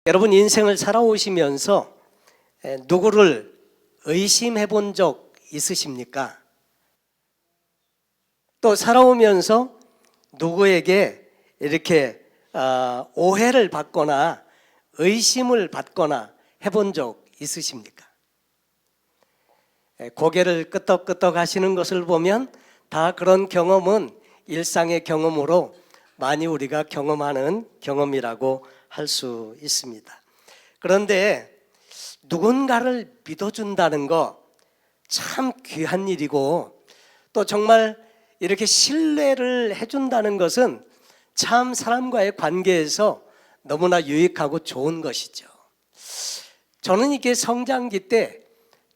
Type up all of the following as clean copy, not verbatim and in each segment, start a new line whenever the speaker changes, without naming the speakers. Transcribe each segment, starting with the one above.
여러분 인생을 살아오시면서 누구를 의심해 본 적 있으십니까? 또 살아오면서 누구에게 이렇게 오해를 받거나 의심을 받거나 해본 적 있으십니까? 고개를 끄덕끄덕 하시는 것을 보면 다 그런 경험은 일상의 경험으로 많이 우리가 경험하는 경험이라고 할 수 있습니다. 그런데 누군가를 믿어준다는 거 참 귀한 일이고, 또 정말 이렇게 신뢰를 해준다는 것은 참 사람과의 관계에서 너무나 유익하고 좋은 것이죠. 저는 이게 성장기 때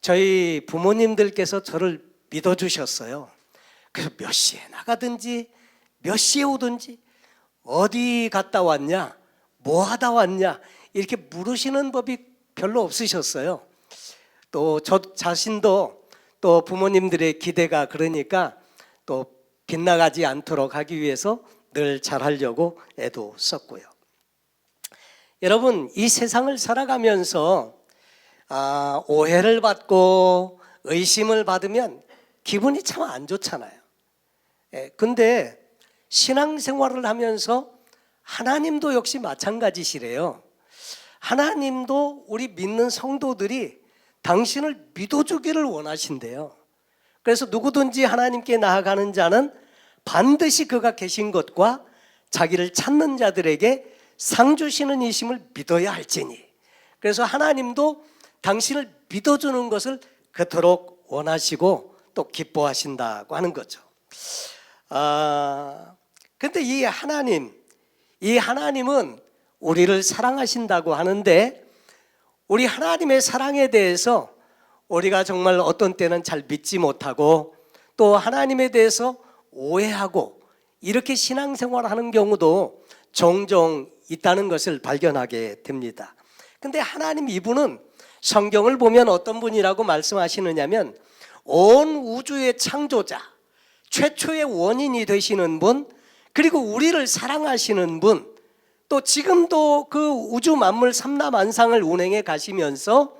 저희 부모님들께서 저를 믿어주셨어요. 그래서 몇 시에 나가든지 몇 시에 오든지 어디 갔다 왔냐, 뭐 하다 왔냐 이렇게 물으시는 법이 별로 없으셨어요. 또 저 자신도 또 부모님들의 기대가 그러니까 또 빗나가지 않도록 하기 위해서 늘 잘하려고 애도 썼고요. 여러분, 이 세상을 살아가면서 오해를 받고 의심을 받으면 기분이 참 안 좋잖아요. 근데 신앙생활을 하면서 하나님도 역시 마찬가지시래요. 하나님도 우리 믿는 성도들이 당신을 믿어주기를 원하신대요. 그래서 누구든지 하나님께 나아가는 자는 반드시 그가 계신 것과 자기를 찾는 자들에게 상 주시는 이심을 믿어야 할지니, 그래서 하나님도 당신을 믿어주는 것을 그토록 원하시고 또 기뻐하신다고 하는 거죠. 근데 이 하나님은 우리를 사랑하신다고 하는데, 우리 하나님의 사랑에 대해서 우리가 정말 어떤 때는 잘 믿지 못하고 또 하나님에 대해서 오해하고 이렇게 신앙생활을 하는 경우도 종종 있다는 것을 발견하게 됩니다. 근데 하나님 이분은 성경을 보면 어떤 분이라고 말씀하시느냐면, 온 우주의 창조자, 최초의 원인이 되시는 분, 그리고 우리를 사랑하시는 분, 또 지금도 그 우주 만물 삼라만상을 운행해 가시면서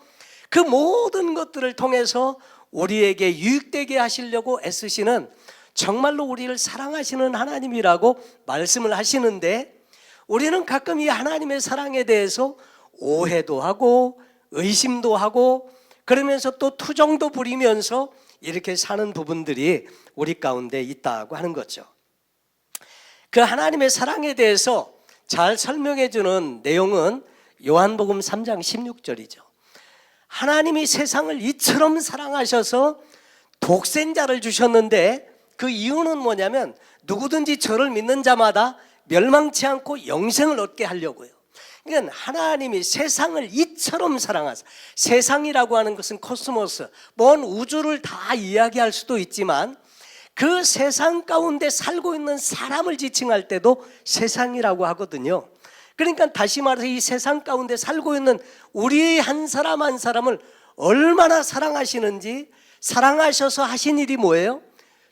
그 모든 것들을 통해서 우리에게 유익되게 하시려고 애쓰시는 정말로 우리를 사랑하시는 하나님이라고 말씀을 하시는데, 우리는 가끔 이 하나님의 사랑에 대해서 오해도 하고 의심도 하고 그러면서 또 투정도 부리면서 이렇게 사는 부분들이 우리 가운데 있다고 하는 거죠. 그 하나님의 사랑에 대해서 잘 설명해 주는 내용은 요한복음 3장 16절이죠. 하나님이 세상을 이처럼 사랑하셔서 독생자를 주셨는데, 그 이유는 뭐냐면 누구든지 저를 믿는 자마다 멸망치 않고 영생을 얻게 하려고요. 그러니까 하나님이 세상을 이처럼 사랑하사, 세상이라고 하는 것은 코스모스, 먼 우주를 다 이야기할 수도 있지만 그 세상 가운데 살고 있는 사람을 지칭할 때도 세상이라고 하거든요. 그러니까 다시 말해서 이 세상 가운데 살고 있는 우리 한 사람 한 사람을 얼마나 사랑하시는지, 사랑하셔서 하신 일이 뭐예요?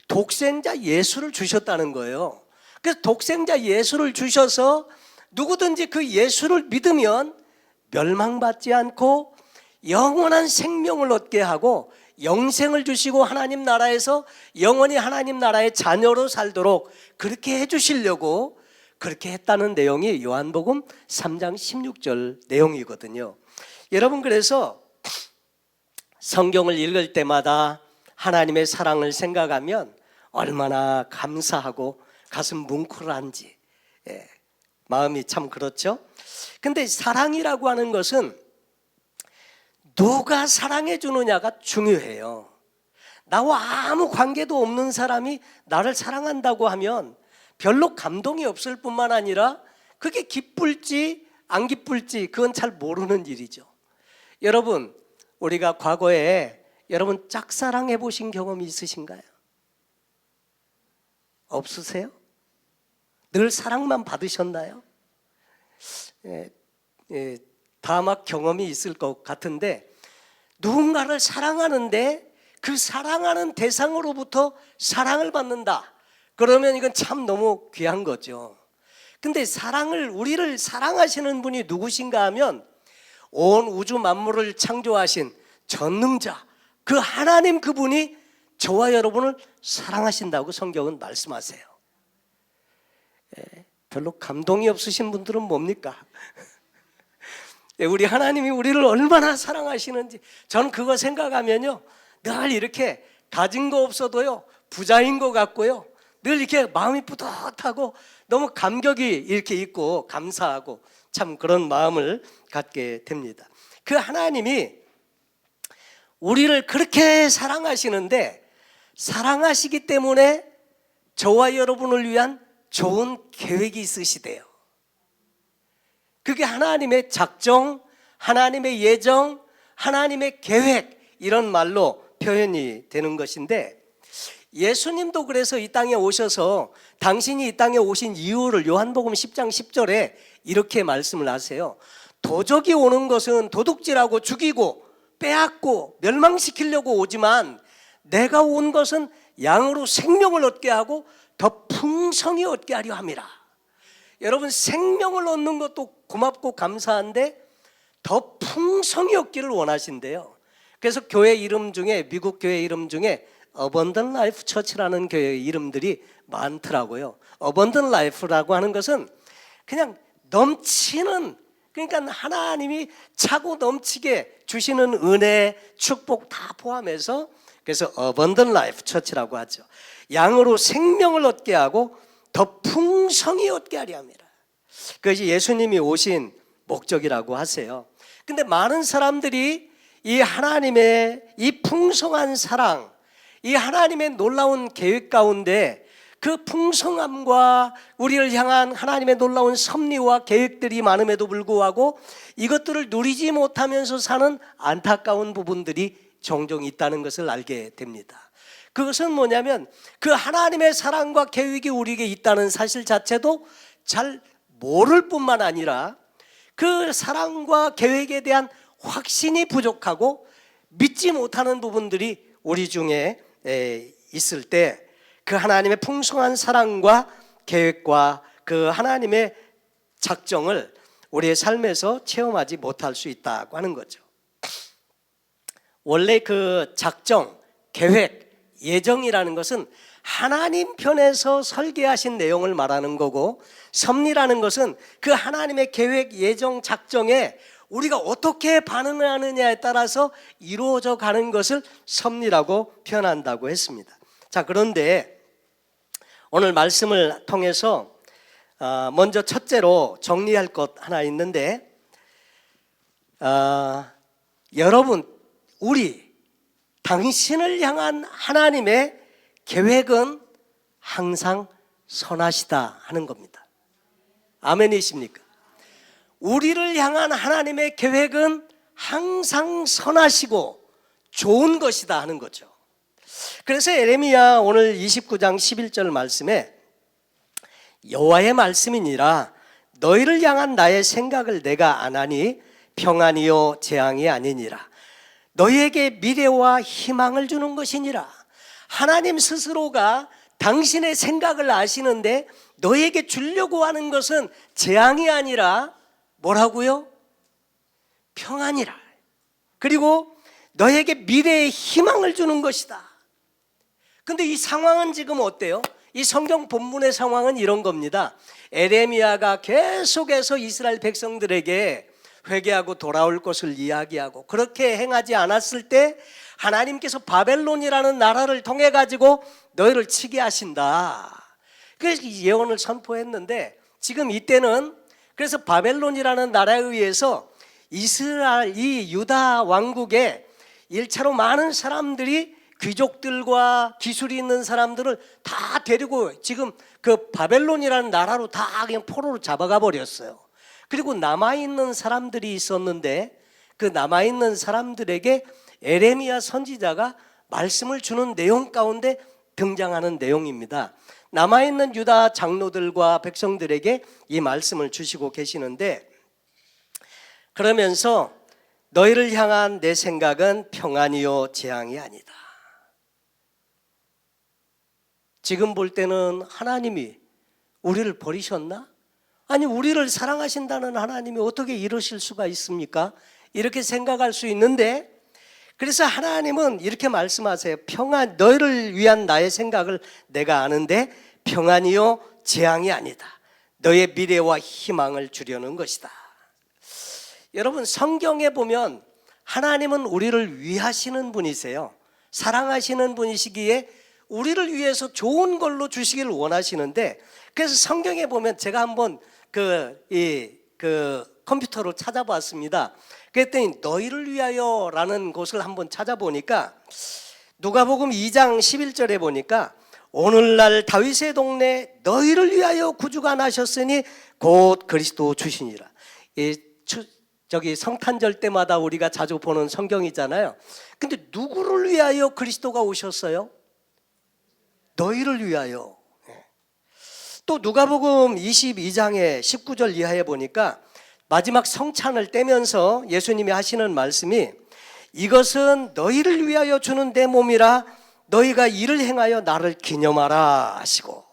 독생자 예수를 주셨다는 거예요. 그래서 독생자 예수를 주셔서 누구든지 그 예수를 믿으면 멸망받지 않고 영원한 생명을 얻게 하고 영생을 주시고 하나님 나라에서 영원히 하나님 나라의 자녀로 살도록 그렇게 해주시려고 그렇게 했다는 내용이 요한복음 3장 16절 내용이거든요. 여러분, 그래서 성경을 읽을 때마다 하나님의 사랑을 생각하면 얼마나 감사하고 가슴 뭉클한지, 마음이 참 그렇죠. 근데 사랑이라고 하는 것은 누가 사랑해 주느냐가 중요해요. 나와 아무 관계도 없는 사람이 나를 사랑한다고 하면 별로 감동이 없을 뿐만 아니라 그게 기쁠지 안 기쁠지 그건 잘 모르는 일이죠. 여러분, 우리가 과거에 여러분 짝사랑해 보신 경험이 있으신가요? 없으세요? 늘 사랑만 받으셨나요? 다 막 경험이 있을 것 같은데, 누군가를 사랑하는데 그 사랑하는 대상으로부터 사랑을 받는다, 그러면 이건 참 너무 귀한 거죠. 근데 우리를 사랑하시는 분이 누구신가 하면 온 우주 만물을 창조하신 전능자 그 하나님 그분이 저와 여러분을 사랑하신다고 성경은 말씀하세요. 별로 감동이 없으신 분들은 뭡니까? 우리 하나님이 우리를 얼마나 사랑하시는지 저는 그거 생각하면요 늘 이렇게 가진 거 없어도요 부자인 것 같고요 늘 이렇게 마음이 뿌듯하고 너무 감격이 이렇게 있고 감사하고 참 그런 마음을 갖게 됩니다. 그 하나님이 우리를 그렇게 사랑하시는데 사랑하시기 때문에 저와 여러분을 위한 좋은 계획이 있으시대요. 그게 하나님의 작정, 하나님의 예정, 하나님의 계획 이런 말로 표현이 되는 것인데 예수님도 그래서 이 땅에 오셔서 당신이 이 땅에 오신 이유를 요한복음 10장 10절에 이렇게 말씀을 하세요. 도적이 오는 것은 도둑질하고 죽이고 빼앗고 멸망시키려고 오지만 내가 온 것은 양으로 생명을 얻게 하고 더 풍성히 얻게 하려 함이라. 여러분 생명을 얻는 것도 고맙고 감사한데 더 풍성히 얻기를 원하신대요. 그래서 교회 이름 중에 미국 교회 이름 중에 Abundant Life Church라는 교회 이름들이 많더라고요. Abundant Life라고 하는 것은 그냥 넘치는 그러니까 하나님이 차고 넘치게 주시는 은혜, 축복 다 포함해서 그래서 Abundant Life Church라고 하죠. 양으로 생명을 얻게 하고 더 풍성히 얻게 하려 합니다. 그것이 예수님이 오신 목적이라고 하세요. 근데 많은 사람들이 이 하나님의 이 풍성한 사랑, 이 하나님의 놀라운 계획 가운데 그 풍성함과 우리를 향한 하나님의 놀라운 섭리와 계획들이 많음에도 불구하고 이것들을 누리지 못하면서 사는 안타까운 부분들이 종종 있다는 것을 알게 됩니다. 그것은 뭐냐면 그 하나님의 사랑과 계획이 우리에게 있다는 사실 자체도 잘 모를 뿐만 아니라 그 사랑과 계획에 대한 확신이 부족하고 믿지 못하는 부분들이 우리 중에 있을 때 그 하나님의 풍성한 사랑과 계획과 그 하나님의 작정을 우리의 삶에서 체험하지 못할 수 있다고 하는 거죠. 원래 그 작정, 계획, 예정이라는 것은 하나님 편에서 설계하신 내용을 말하는 거고 섭리라는 것은 그 하나님의 계획, 예정, 작정에 우리가 어떻게 반응하느냐에 따라서 이루어져 가는 것을 섭리라고 표현한다고 했습니다. 자, 그런데 오늘 말씀을 통해서 먼저 첫째로 정리할 것 하나 있는데 여러분, 우리 당신을 향한 하나님의 계획은 항상 선하시다 하는 겁니다. 아멘이십니까? 우리를 향한 하나님의 계획은 항상 선하시고 좋은 것이다 하는 거죠. 그래서 예레미야 오늘 29장 11절 말씀에 여호와의 말씀이니라 너희를 향한 나의 생각을 내가 아나니 평안이요 재앙이 아니니라 너희에게 미래와 희망을 주는 것이니라. 하나님 스스로가 당신의 생각을 아시는데 너희에게 주려고 하는 것은 재앙이 아니라 뭐라고요? 평안이라. 그리고 너희에게 미래의 희망을 주는 것이다. 근데 이 상황은 지금 어때요? 이 성경 본문의 상황은 이런 겁니다. 에레미야가 계속해서 이스라엘 백성들에게 회개하고 돌아올 것을 이야기하고 그렇게 행하지 않았을 때 하나님께서 바벨론이라는 나라를 통해 가지고 너희를 치게 하신다. 그래서 이 예언을 선포했는데 지금 이때는 그래서 바벨론이라는 나라에 의해서 이스라엘 이 유다 왕국에 1차로 많은 사람들이 귀족들과 기술이 있는 사람들을 다 데리고 지금 그 바벨론이라는 나라로 다 그냥 포로로 잡아가 버렸어요. 그리고 남아있는 사람들이 있었는데 그 남아있는 사람들에게 에레미야 선지자가 말씀을 주는 내용 가운데 등장하는 내용입니다. 남아있는 유다 장로들과 백성들에게 이 말씀을 주시고 계시는데 그러면서 너희를 향한 내 생각은 평안이요 재앙이 아니다. 지금 볼 때는 하나님이 우리를 버리셨나? 아니 우리를 사랑하신다는 하나님이 어떻게 이러실 수가 있습니까? 이렇게 생각할 수 있는데, 그래서 하나님은 이렇게 말씀하세요. 평안, 너희를 위한 나의 생각을 내가 아는데 평안이요 재앙이 아니다. 너의 미래와 희망을 주려는 것이다. 여러분, 성경에 보면 하나님은 우리를 위하시는 분이세요. 사랑하시는 분이시기에 우리를 위해서 좋은 걸로 주시기를 원하시는데, 그래서 성경에 보면 제가 한번 컴퓨터로 찾아봤습니다. 그랬더니 너희를 위하여라는 곳을 한번 찾아보니까 누가복음 2장 11절에 보니까 오늘날 다윗의 동네 너희를 위하여 구주가 나셨으니 곧 그리스도 주시니라. 저기 성탄절 때마다 우리가 자주 보는 성경이잖아요. 근데 누구를 위하여 그리스도가 오셨어요? 너희를 위하여. 또 누가복음 22장의 19절 이하에 보니까 마지막 성찬을 떼면서 예수님이 하시는 말씀이 이것은 너희를 위하여 주는 내 몸이라 너희가 이를 행하여 나를 기념하라 하시고,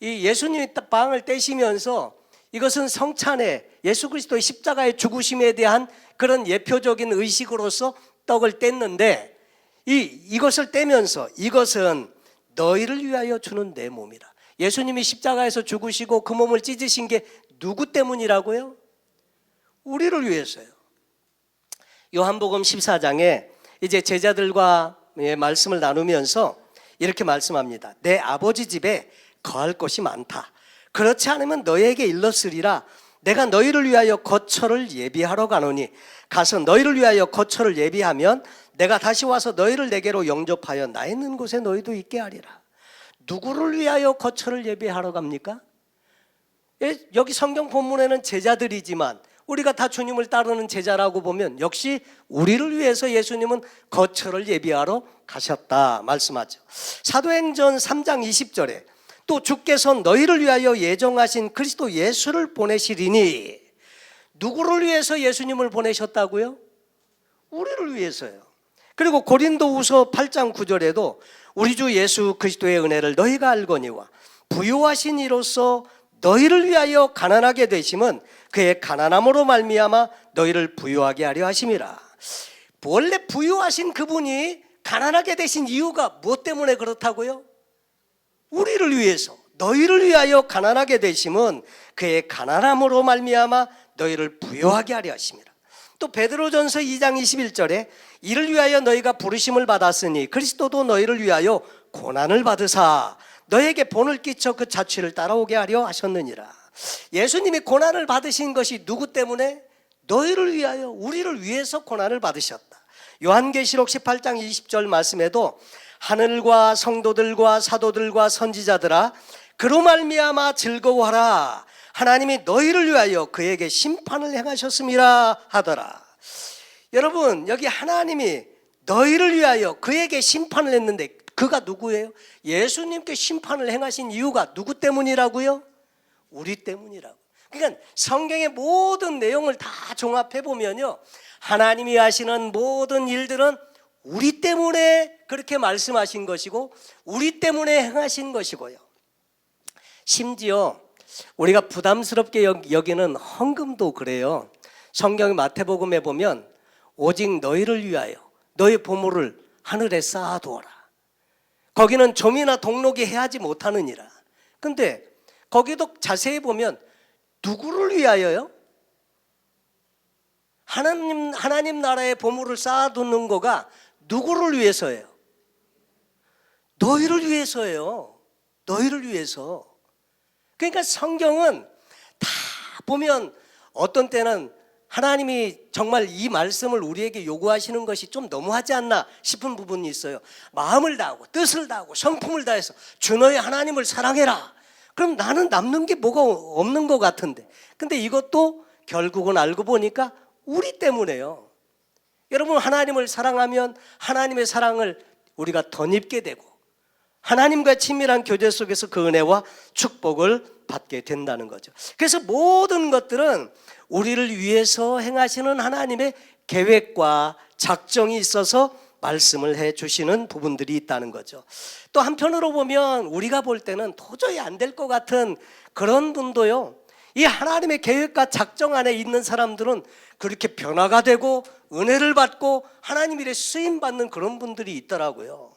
이 예수님이 빵을 떼시면서 이것은 성찬에 예수 그리스도의 십자가의 죽으심에 대한 그런 예표적인 의식으로서 떡을 뗐는데, 이것을 떼면서 이것은 너희를 위하여 주는 내 몸이라. 예수님이 십자가에서 죽으시고 그 몸을 찢으신 게 누구 때문이라고요? 우리를 위해서요. 요한복음 14장에 이제 제자들과 말씀을 나누면서 이렇게 말씀합니다. 내 아버지 집에 거할 곳이 많다. 그렇지 않으면 너희에게 일렀으리라. 내가 너희를 위하여 거처를 예비하러 가노니 가서 너희를 위하여 거처를 예비하면 내가 다시 와서 너희를 내게로 영접하여 나 있는 곳에 너희도 있게 하리라. 누구를 위하여 거처를 예비하러 갑니까? 여기 성경 본문에는 제자들이지만 우리가 다 주님을 따르는 제자라고 보면 역시 우리를 위해서 예수님은 거처를 예비하러 가셨다 말씀하죠. 사도행전 3장 20절에 또 주께서 너희를 위하여 예정하신 그리스도 예수를 보내시리니, 누구를 위해서 예수님을 보내셨다고요? 우리를 위해서요. 그리고 고린도후서 8장 9절에도 우리 주 예수 그리스도의 은혜를 너희가 알거니와 부요하신 이로써 너희를 위하여 가난하게 되심은 그의 가난함으로 말미암아 너희를 부요하게 하려 하심이라. 원래 부요하신 그분이 가난하게 되신 이유가 무엇 때문에 그렇다고요? 우리를 위해서, 너희를 위하여 가난하게 되심은 그의 가난함으로 말미암아 너희를 부요하게 하려 하심이라. 또 베드로전서 2장 21절에 이를 위하여 너희가 부르심을 받았으니 그리스도도 너희를 위하여 고난을 받으사 너에게 본을 끼쳐 그 자취를 따라오게 하려 하셨느니라. 예수님이 고난을 받으신 것이 누구 때문에? 너희를 위하여, 우리를 위해서 고난을 받으셨다. 요한계시록 18장 20절 말씀에도 하늘과 성도들과 사도들과 선지자들아 그로 말미암아 즐거워하라. 하나님이 너희를 위하여 그에게 심판을 행하셨음이라 하더라. 여러분, 여기 하나님이 너희를 위하여 그에게 심판을 했는데 그가 누구예요? 예수님께 심판을 행하신 이유가 누구 때문이라고요? 우리 때문이라고. 그러니까 성경의 모든 내용을 다 종합해 보면요, 하나님이 하시는 모든 일들은 우리 때문에 그렇게 말씀하신 것이고 우리 때문에 행하신 것이고요. 심지어 우리가 부담스럽게 여기는 헌금도 그래요. 성경 마태복음에 보면 오직 너희를 위하여 너희 보물을 하늘에 쌓아두어라. 거기는 점이나 동록이 해하지 못하느니라. 근데 거기도 자세히 보면 누구를 위하여요? 하나님 나라의 보물을 쌓아두는 거가 누구를 위해서예요? 너희를 위해서예요. 너희를 위해서. 그러니까 성경은 다 보면 어떤 때는 하나님이 정말 이 말씀을 우리에게 요구하시는 것이 좀 너무하지 않나 싶은 부분이 있어요. 마음을 다하고 뜻을 다하고 성품을 다해서 주 너의 하나님을 사랑해라. 그럼 나는 남는 게 뭐가 없는 것 같은데, 근데 이것도 결국은 알고 보니까 우리 때문에요. 여러분, 하나님을 사랑하면 하나님의 사랑을 우리가 덧입게 되고 하나님과 친밀한 교제 속에서 그 은혜와 축복을 받게 된다는 거죠. 그래서 모든 것들은 우리를 위해서 행하시는 하나님의 계획과 작정이 있어서 말씀을 해 주시는 부분들이 있다는 거죠. 또 한편으로 보면 우리가 볼 때는 도저히 안 될 것 같은 그런 분도요, 이 하나님의 계획과 작정 안에 있는 사람들은 그렇게 변화가 되고 은혜를 받고 하나님 일에 쓰임받는 그런 분들이 있더라고요.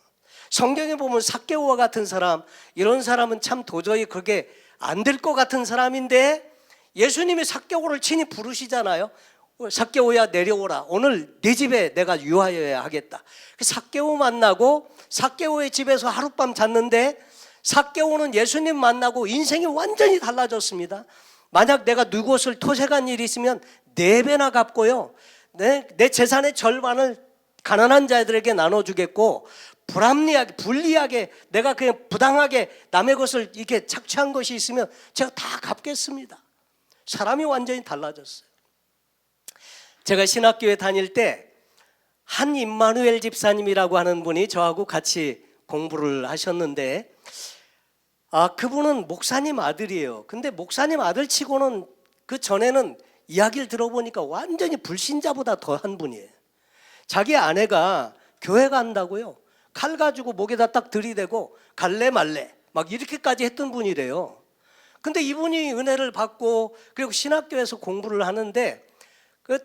성경에 보면 삭개오와 같은 사람, 이런 사람은 참 도저히 그게 안 될 것 같은 사람인데 예수님이 삭개오를 친히 부르시잖아요. 삭개오야 내려오라. 오늘 네 집에 내가 유하여야 하겠다. 삭개오 만나고 삭개오의 집에서 하룻밤 잤는데 삭개오는 예수님 만나고 인생이 완전히 달라졌습니다. 만약 내가 누구를 토색한 일이 있으면 4배나 갚고요, 내 재산의 절반을 가난한 자들에게 나눠주겠고, 불리하게 내가 그냥 부당하게 남의 것을 이렇게 착취한 것이 있으면 제가 다 갚겠습니다. 사람이 완전히 달라졌어요. 제가 신학교에 다닐 때 한 임마누엘 집사님이라고 하는 분이 저하고 같이 공부를 하셨는데, 그분은 목사님 아들이에요. 근데 목사님 아들 치고는 그 전에는 이야기를 들어보니까 완전히 불신자보다 더한 분이에요. 자기 아내가 교회 간다고요, 칼 가지고 목에다 딱 들이대고 갈래 말래 막 이렇게까지 했던 분이래요. 근데 이분이 은혜를 받고 그리고 신학교에서 공부를 하는데,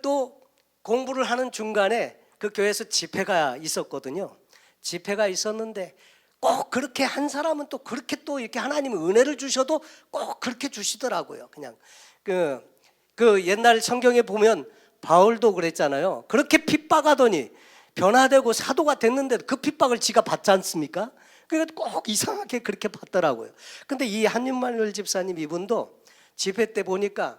또 공부를 하는 중간에 그 교회에서 집회가 있었거든요. 집회가 있었는데 꼭 그렇게 한 사람은 또 그렇게 또 이렇게 하나님의 은혜를 주셔도 꼭 그렇게 주시더라고요. 그냥 그 옛날 성경에 보면 바울도 그랬잖아요. 그렇게 핍박하더니 변화되고 사도가 됐는데도 그 핍박을 지가 받지 않습니까? 그러니까 꼭 이상하게 그렇게 받더라고요. 근데 이 한윤만을 집사님 이분도 집회 때 보니까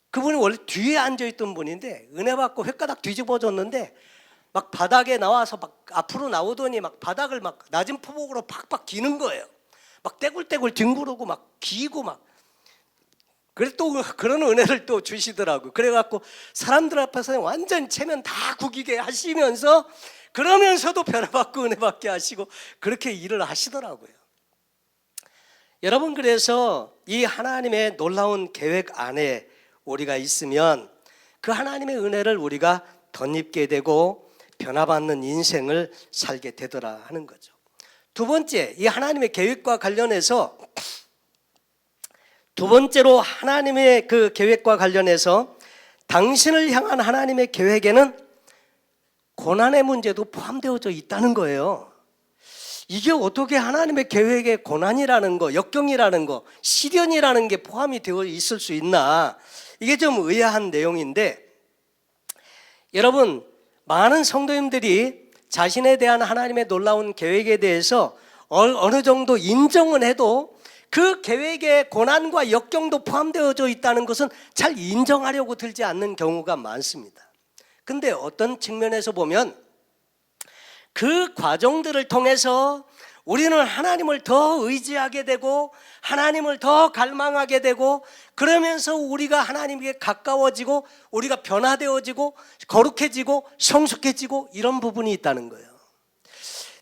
그분이 원래 뒤에 앉아있던 분인데 은혜 받고 횟가닥 뒤집어졌는데 막 바닥에 나와서 막 앞으로 나오더니 막 바닥을 막 낮은 포복으로 팍팍 기는 거예요. 막 떼굴떼굴 뒹구르고 막 기고 막. 그래 또 그런 은혜를 또 주시더라고요. 그래갖고 사람들 앞에서 완전 체면 다 구기게 하시면서, 그러면서도 변화받고 은혜 받게 하시고 그렇게 일을 하시더라고요. 여러분, 그래서 이 하나님의 놀라운 계획 안에 우리가 있으면 그 하나님의 은혜를 우리가 덧입게 되고 변화받는 인생을 살게 되더라 하는 거죠. 두 번째, 이 하나님의 계획과 관련해서, 두 번째로 하나님의 그 계획과 관련해서 당신을 향한 하나님의 계획에는 고난의 문제도 포함되어져 있다는 거예요. 이게 어떻게 하나님의 계획에 고난이라는 거, 역경이라는 거, 시련이라는 게 포함이 되어 있을 수 있나? 이게 좀 의아한 내용인데, 여러분, 많은 성도님들이 자신에 대한 하나님의 놀라운 계획에 대해서 어느 정도 인정은 해도 그 계획에 고난과 역경도 포함되어져 있다는 것은 잘 인정하려고 들지 않는 경우가 많습니다. 근데 어떤 측면에서 보면 그 과정들을 통해서 우리는 하나님을 더 의지하게 되고 하나님을 더 갈망하게 되고, 그러면서 우리가 하나님께 가까워지고 우리가 변화되어지고 거룩해지고 성숙해지고 이런 부분이 있다는 거예요.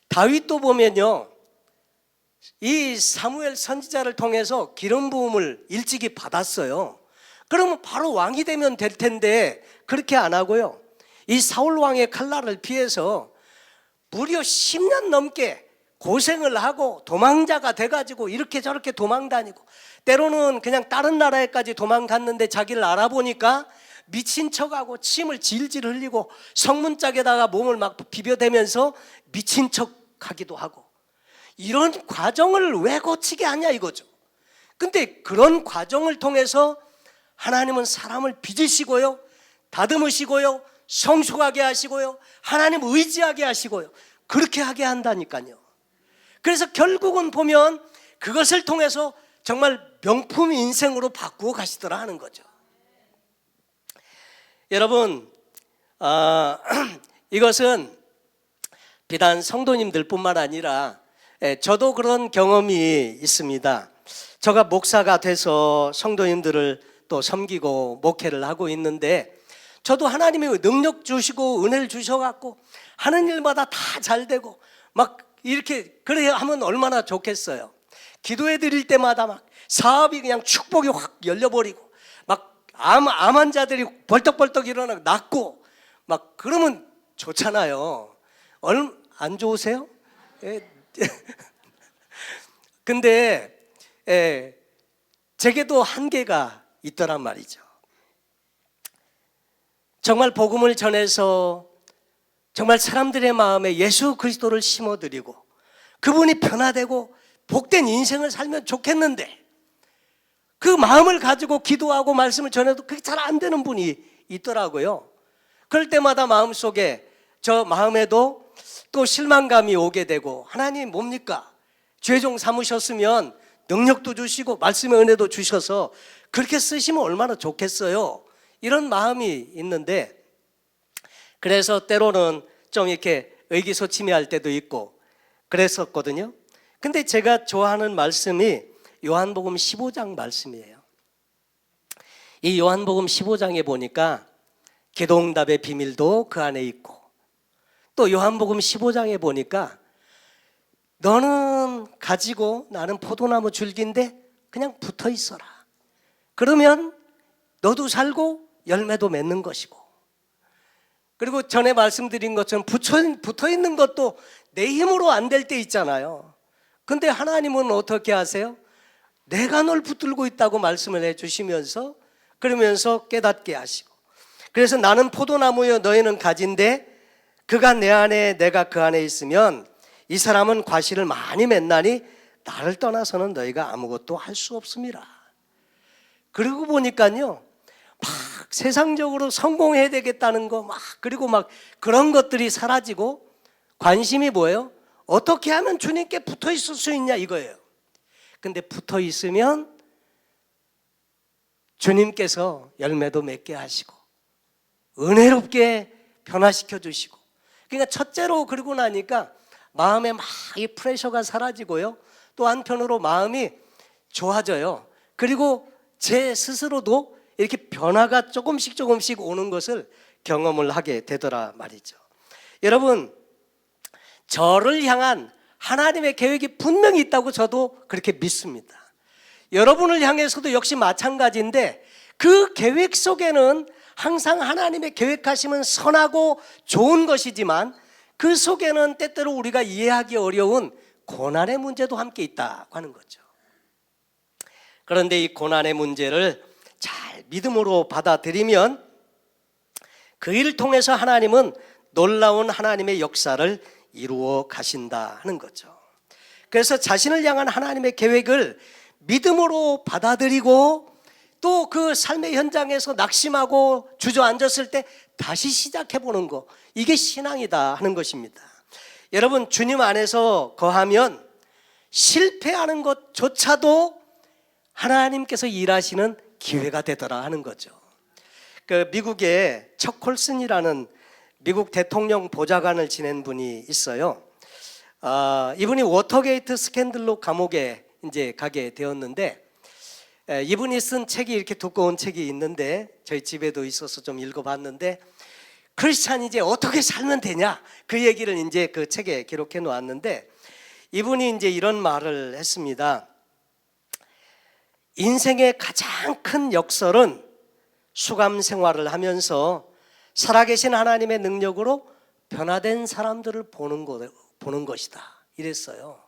다윗도 보면요, 이 사무엘 선지자를 통해서 기름 부음을 일찍이 받았어요. 그러면 바로 왕이 되면 될 텐데 그렇게 안 하고요, 이 사울 왕의 칼날을 피해서 무려 10년 넘게 고생을 하고 도망자가 돼가지고 이렇게 저렇게 도망다니고, 때로는 그냥 다른 나라에까지 도망갔는데 자기를 알아보니까 미친 척하고 침을 질질 흘리고 성문짝에다가 몸을 막 비벼대면서 미친 척하기도 하고, 이런 과정을 왜 거치게 하냐 이거죠. 근데 그런 과정을 통해서 하나님은 사람을 빚으시고요, 다듬으시고요, 성숙하게 하시고요, 하나님 의지하게 하시고요, 그렇게 하게 한다니까요. 그래서 결국은 보면 그것을 통해서 정말 명품 인생으로 바꾸어 가시더라 하는 거죠. 여러분, 이것은 비단 성도님들 뿐만 아니라 저도 그런 경험이 있습니다. 제가 목사가 돼서 성도님들을 또 섬기고 목회를 하고 있는데, 저도 하나님이 능력 주시고 은혜를 주셔갖고 하는 일마다 다 잘 되고 막 이렇게 그래야 하면 얼마나 좋겠어요. 기도해 드릴 때마다 막 사업이 그냥 축복이 확 열려버리고 막 암 환자들이 벌떡벌떡 일어나고 낫고 막 그러면 좋잖아요. 안 좋으세요? 근데 제게도 한계가 있더란 말이죠. 정말 복음을 전해서 정말 사람들의 마음에 예수 그리스도를 심어드리고 그분이 변화되고 복된 인생을 살면 좋겠는데 그 마음을 가지고 기도하고 말씀을 전해도 그게 잘 안 되는 분이 있더라고요. 그럴 때마다 마음속에 저 마음에도 또 실망감이 오게 되고, 하나님 뭡니까? 죄종 삼으셨으면 능력도 주시고 말씀의 은혜도 주셔서 그렇게 쓰시면 얼마나 좋겠어요. 이런 마음이 있는데, 그래서 때로는 좀 이렇게 의기소침해할 때도 있고 그랬었거든요. 근데 제가 좋아하는 말씀이 요한복음 15장 말씀이에요. 이 요한복음 15장에 보니까 기도응답의 비밀도 그 안에 있고, 또 요한복음 15장에 보니까 너는 가지고 나는 포도나무 줄기인데 그냥 붙어 있어라. 그러면 너도 살고 열매도 맺는 것이고, 그리고 전에 말씀드린 것처럼 붙어 있는 것도 내 힘으로 안 될 때 있잖아요. 근데 하나님은 어떻게 하세요? 내가 널 붙들고 있다고 말씀을 해주시면서 그러면서 깨닫게 하시고, 그래서 나는 포도나무여 너희는 가지인데 그가 내 안에 내가 그 안에 있으면 이 사람은 과실을 많이 맺나니 나를 떠나서는 너희가 아무것도 할 수 없음이라. 그리고 보니까요, 막 세상적으로 성공해야 되겠다는 거 그리고 막 그런 것들이 사라지고 관심이 뭐예요? 어떻게 하면 주님께 붙어 있을 수 있냐 이거예요. 근데 붙어 있으면 주님께서 열매도 맺게 하시고 은혜롭게 변화시켜 주시고, 그러니까 첫째로 그러고 나니까 마음에 막 이 프레셔가 사라지고요, 또 한편으로 마음이 좋아져요. 그리고 제 스스로도 이렇게 변화가 조금씩 오는 것을 경험을 하게 되더라 말이죠. 여러분, 저를 향한 하나님의 계획이 분명히 있다고 저도 그렇게 믿습니다. 여러분을 향해서도 역시 마찬가지인데, 그 계획 속에는 항상 하나님의 계획하심은 선하고 좋은 것이지만 그 속에는 때때로 우리가 이해하기 어려운 고난의 문제도 함께 있다고 하는 거죠. 그런데 이 고난의 문제를 잘 믿음으로 받아들이면 그 일을 통해서 하나님은 놀라운 하나님의 역사를 이루어 가신다 하는 거죠. 그래서 자신을 향한 하나님의 계획을 믿음으로 받아들이고 또 그 삶의 현장에서 낙심하고 주저앉았을 때 다시 시작해보는 거, 이게 신앙이다 하는 것입니다. 여러분, 주님 안에서 거하면 실패하는 것조차도 하나님께서 일하시는 기회가 되더라 하는 거죠. 그 미국의 척 콜슨이라는 미국 대통령 보좌관을 지낸 분이 있어요. 이분이 워터게이트 스캔들로 감옥에 이제 가게 되었는데, 이분이 쓴 책이 이렇게 두꺼운 책이 있는데 저희 집에도 있어서 좀 읽어봤는데, 크리스찬이 이제 어떻게 살면 되냐 그 얘기를 이제 그 책에 기록해 놓았는데, 이분이 이제 이런 말을 했습니다. 인생의 가장 큰 역설은 수감 생활을 하면서 살아계신 하나님의 능력으로 변화된 사람들을 보는 것이다 이랬어요.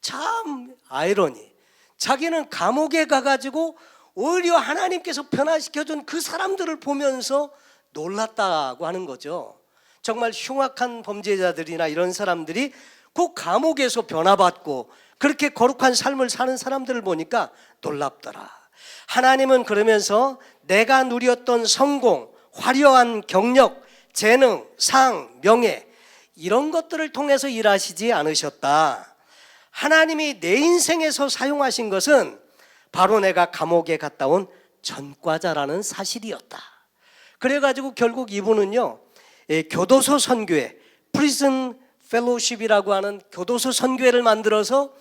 참 아이러니. 자기는 감옥에 가가지고 오히려 하나님께서 변화시켜준 그 사람들을 보면서 놀랐다고 하는 거죠. 정말 흉악한 범죄자들이나 이런 사람들이 그 감옥에서 변화받고 그렇게 거룩한 삶을 사는 사람들을 보니까 놀랍더라. 하나님은 그러면서 내가 누렸던 성공, 화려한 경력, 재능, 상, 명예, 이런 것들을 통해서 일하시지 않으셨다. 하나님이 내 인생에서 사용하신 것은 바로 내가 감옥에 갔다 온 전과자라는 사실이었다. 그래가지고 결국 이분은요, 교도소 선교회, 프리즌 펠로우십이라고 하는 교도소 선교회를 만들어서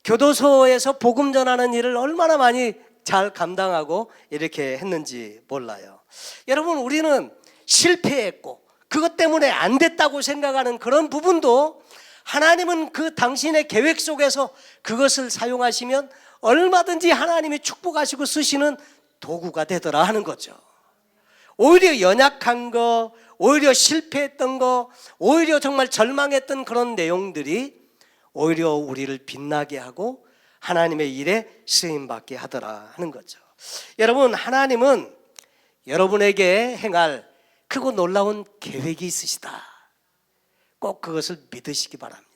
교도소에서 복음 전하는 일을 얼마나 많이 잘 감당하고 이렇게 했는지 몰라요. 여러분, 우리는 실패했고 그것 때문에 안 됐다고 생각하는 그런 부분도 하나님은 그 당신의 계획 속에서 그것을 사용하시면 얼마든지 하나님이 축복하시고 쓰시는 도구가 되더라 하는 거죠. 오히려 연약한 거, 오히려 실패했던 거, 오히려 정말 절망했던 그런 내용들이 오히려 우리를 빛나게 하고 하나님의 일에 쓰임받게 하더라 하는 거죠. 여러분, 하나님은 여러분에게 행할 크고 놀라운 계획이 있으시다. 꼭 그것을 믿으시기 바랍니다.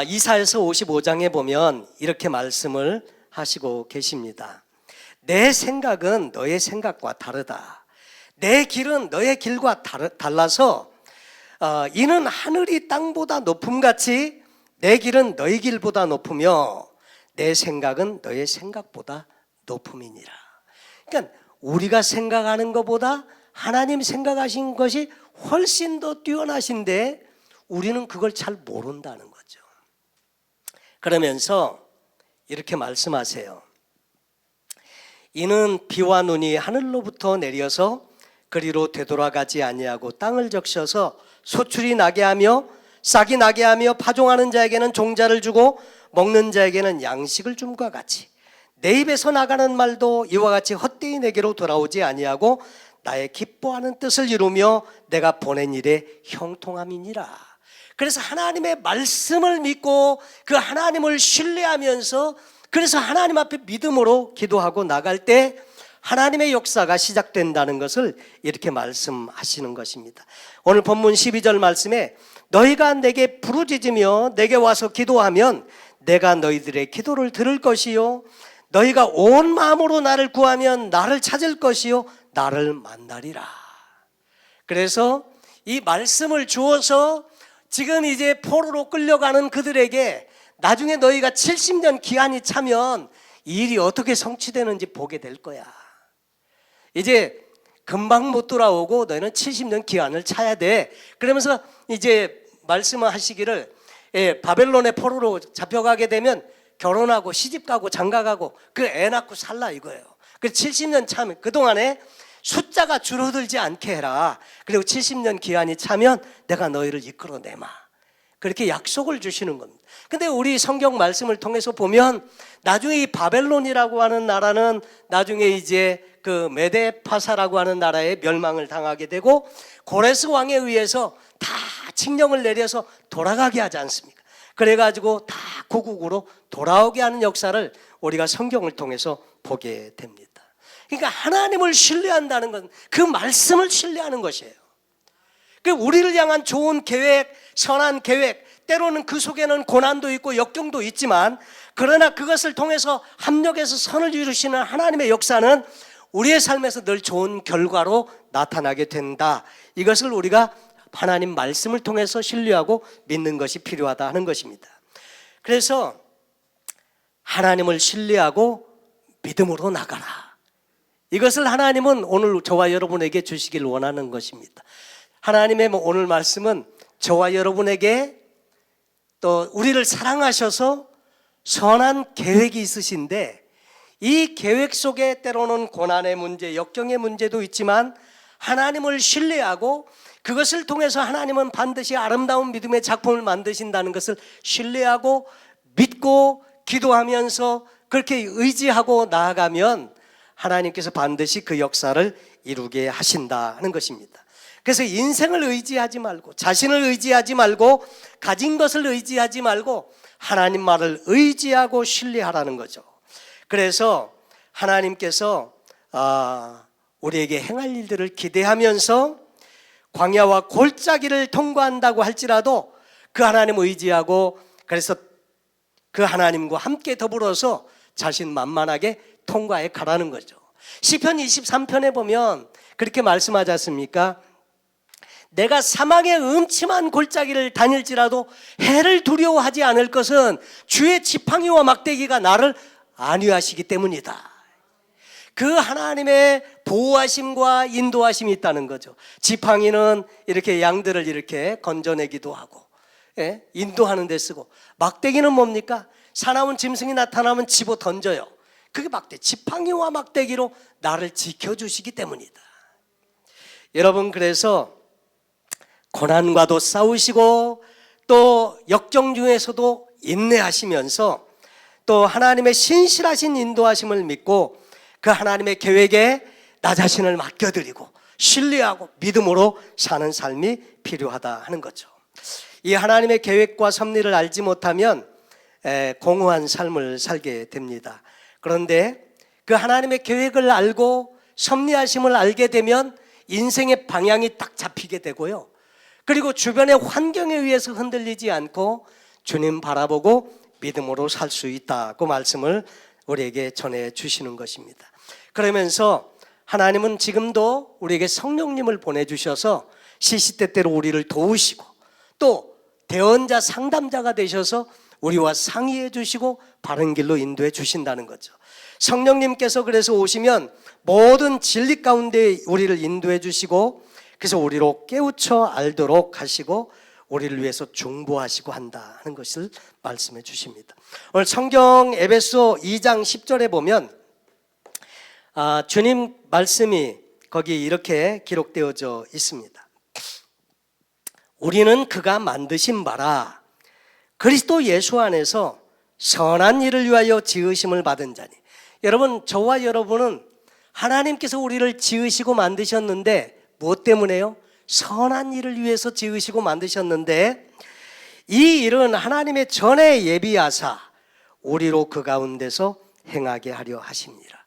이사야서 55장에 보면 이렇게 말씀을 하시고 계십니다. 내 생각은 너의 생각과 다르다. 내 길은 너의 길과 달라서 이는 하늘이 땅보다 높음같이 내 길은 너의 길보다 높으며 내 생각은 너의 생각보다 높음이니라. 그러니까 우리가 생각하는 것보다 하나님 생각하신 것이 훨씬 더 뛰어나신데 우리는 그걸 잘 모른다는 거죠. 그러면서 이렇게 말씀하세요. 이는 비와 눈이 하늘로부터 내려서 그리로 되돌아가지 아니하고 땅을 적셔서 소출이 나게 하며 싹이 나게 하며 파종하는 자에게는 종자를 주고 먹는 자에게는 양식을 줌과 같이 내 입에서 나가는 말도 이와 같이 헛되이 내게로 돌아오지 아니하고 나의 기뻐하는 뜻을 이루며 내가 보낸 일에 형통함이니라. 그래서 하나님의 말씀을 믿고 그 하나님을 신뢰하면서 그래서 하나님 앞에 믿음으로 기도하고 나갈 때 하나님의 역사가 시작된다는 것을 이렇게 말씀하시는 것입니다. 오늘 본문 12절 말씀에 너희가 내게 부르짖으며 내게 와서 기도하면 내가 너희들의 기도를 들을 것이요 너희가 온 마음으로 나를 구하면 나를 찾을 것이요 나를 만나리라. 그래서 이 말씀을 주어서 지금 이제 포로로 끌려가는 그들에게 나중에 너희가 70년 기한이 차면 이 일이 어떻게 성취되는지 보게 될 거야. 이제 금방 못 돌아오고 너희는 70년 기한을 차야 돼. 그러면서 이제 말씀을 하시기를 바벨론의 포로로 잡혀가게 되면 결혼하고 시집가고 장가가고 그 애 낳고 살라 이거예요. 그래서 70년 차면 그동안에 숫자가 줄어들지 않게 해라. 그리고 70년 기한이 차면 내가 너희를 이끌어내마. 그렇게 약속을 주시는 겁니다. 근데 우리 성경 말씀을 통해서 보면 나중에 이 바벨론이라고 하는 나라는 나중에 이제 그 메데파사라고 하는 나라에 멸망을 당하게 되고 고레스 왕에 의해서 다 칙령을 내려서 돌아가게 하지 않습니까? 그래가지고 다 고국으로 돌아오게 하는 역사를 우리가 성경을 통해서 보게 됩니다. 그러니까 하나님을 신뢰한다는 건 그 말씀을 신뢰하는 것이에요. 우리를 향한 좋은 계획, 선한 계획, 때로는 그 속에는 고난도 있고 역경도 있지만 그러나 그것을 통해서 합력해서 선을 이루시는 하나님의 역사는 우리의 삶에서 늘 좋은 결과로 나타나게 된다. 이것을 우리가 하나님 말씀을 통해서 신뢰하고 믿는 것이 필요하다 하는 것입니다. 그래서 하나님을 신뢰하고 믿음으로 나가라. 이것을 하나님은 오늘 저와 여러분에게 주시길 원하는 것입니다. 하나님의 오늘 말씀은 저와 여러분에게 또 우리를 사랑하셔서 선한 계획이 있으신데 이 계획 속에 때로는 고난의 문제, 역경의 문제도 있지만 하나님을 신뢰하고 그것을 통해서 하나님은 반드시 아름다운 믿음의 작품을 만드신다는 것을 신뢰하고 믿고 기도하면서 그렇게 의지하고 나아가면 하나님께서 반드시 그 역사를 이루게 하신다 하는 것입니다. 그래서 인생을 의지하지 말고 자신을 의지하지 말고 가진 것을 의지하지 말고 하나님 말을 의지하고 신뢰하라는 거죠. 그래서 하나님께서 우리에게 행할 일들을 기대하면서 광야와 골짜기를 통과한다고 할지라도 그 하나님 의지하고 그래서 그 하나님과 함께 더불어서 자신만만하게 통과해 가라는 거죠. 시편 23편에 보면 그렇게 말씀하지 않습니까? 내가 사망의 음침한 골짜기를 다닐지라도 해를 두려워하지 않을 것은 주의 지팡이와 막대기가 나를 안위하시기 때문이다. 그 하나님의 보호하심과 인도하심이 있다는 거죠. 지팡이는 이렇게 양들을 이렇게 건져내기도 하고 인도하는 데 쓰고 막대기는 뭡니까? 사나운 짐승이 나타나면 집어 던져요. 그게 지팡이와 막대기로 나를 지켜주시기 때문이다. 여러분 그래서 고난과도 싸우시고 또 역경 중에서도 인내하시면서 또 하나님의 신실하신 인도하심을 믿고 그 하나님의 계획에 나 자신을 맡겨드리고 신뢰하고 믿음으로 사는 삶이 필요하다 하는 거죠. 이 하나님의 계획과 섭리를 알지 못하면 공허한 삶을 살게 됩니다. 그런데 그 하나님의 계획을 알고 섭리하심을 알게 되면 인생의 방향이 딱 잡히게 되고요. 그리고 주변의 환경에 의해서 흔들리지 않고 주님 바라보고 믿음으로 살 수 있다고 말씀을 우리에게 전해 주시는 것입니다. 그러면서 하나님은 지금도 우리에게 성령님을 보내주셔서 시시때때로 우리를 도우시고 또 대언자 상담자가 되셔서 우리와 상의해 주시고 바른 길로 인도해 주신다는 거죠. 성령님께서 그래서 오시면 모든 진리 가운데 우리를 인도해 주시고 그래서 우리로 깨우쳐 알도록 하시고 우리를 위해서 중보하시고 한다는 것을 말씀해 주십니다. 오늘 성경 에베소 2장 10절에 보면 주님 말씀이 거기 이렇게 기록되어져 있습니다. 우리는 그가 만드신 바라 그리스도 예수 안에서 선한 일을 위하여 지으심을 받은 자니. 여러분, 저와 여러분은 하나님께서 우리를 지으시고 만드셨는데 무엇 때문에요? 선한 일을 위해서 지으시고 만드셨는데 이 일은 하나님의 전에 예비하사 우리로 그 가운데서 행하게 하려 하십니다.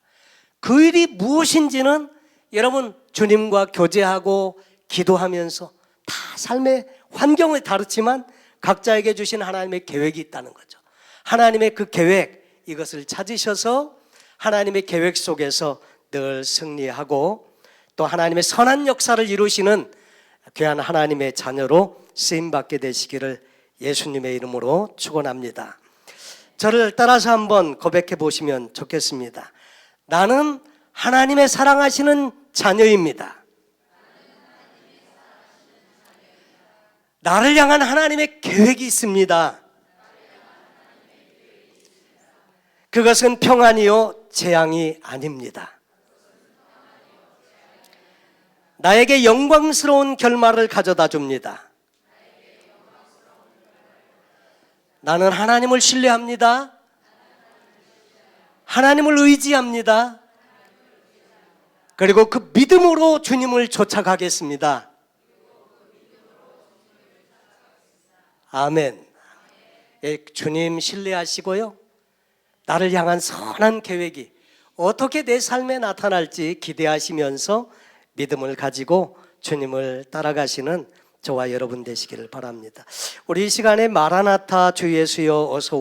그 일이 무엇인지는 여러분 주님과 교제하고 기도하면서 다 삶의 환경을 다르지만 각자에게 주신 하나님의 계획이 있다는 거죠. 하나님의 그 계획, 이것을 찾으셔서 하나님의 계획 속에서 늘 승리하고 또 하나님의 선한 역사를 이루시는 귀한 하나님의 자녀로 쓰임받게 되시기를 예수님의 이름으로 축원합니다. 저를 따라서 한번 고백해 보시면 좋겠습니다. 나는 하나님의 사랑하시는 자녀입니다. 나를 향한 하나님의 계획이 있습니다. 그것은 평안이요 재앙이 아닙니다. 나에게 영광스러운 결말을 가져다 줍니다. 나는 하나님을 신뢰합니다. 하나님을 의지합니다. 그리고 그 믿음으로 주님을 쫓아가겠습니다. 아멘. 주님 신뢰하시고요. 나를 향한 선한 계획이 어떻게 내 삶에 나타날지 기대하시면서 믿음을 가지고 주님을 따라가시는 저와 여러분 되시기를 바랍니다. 우리 이 시간에 마라나타 주 예수여 어서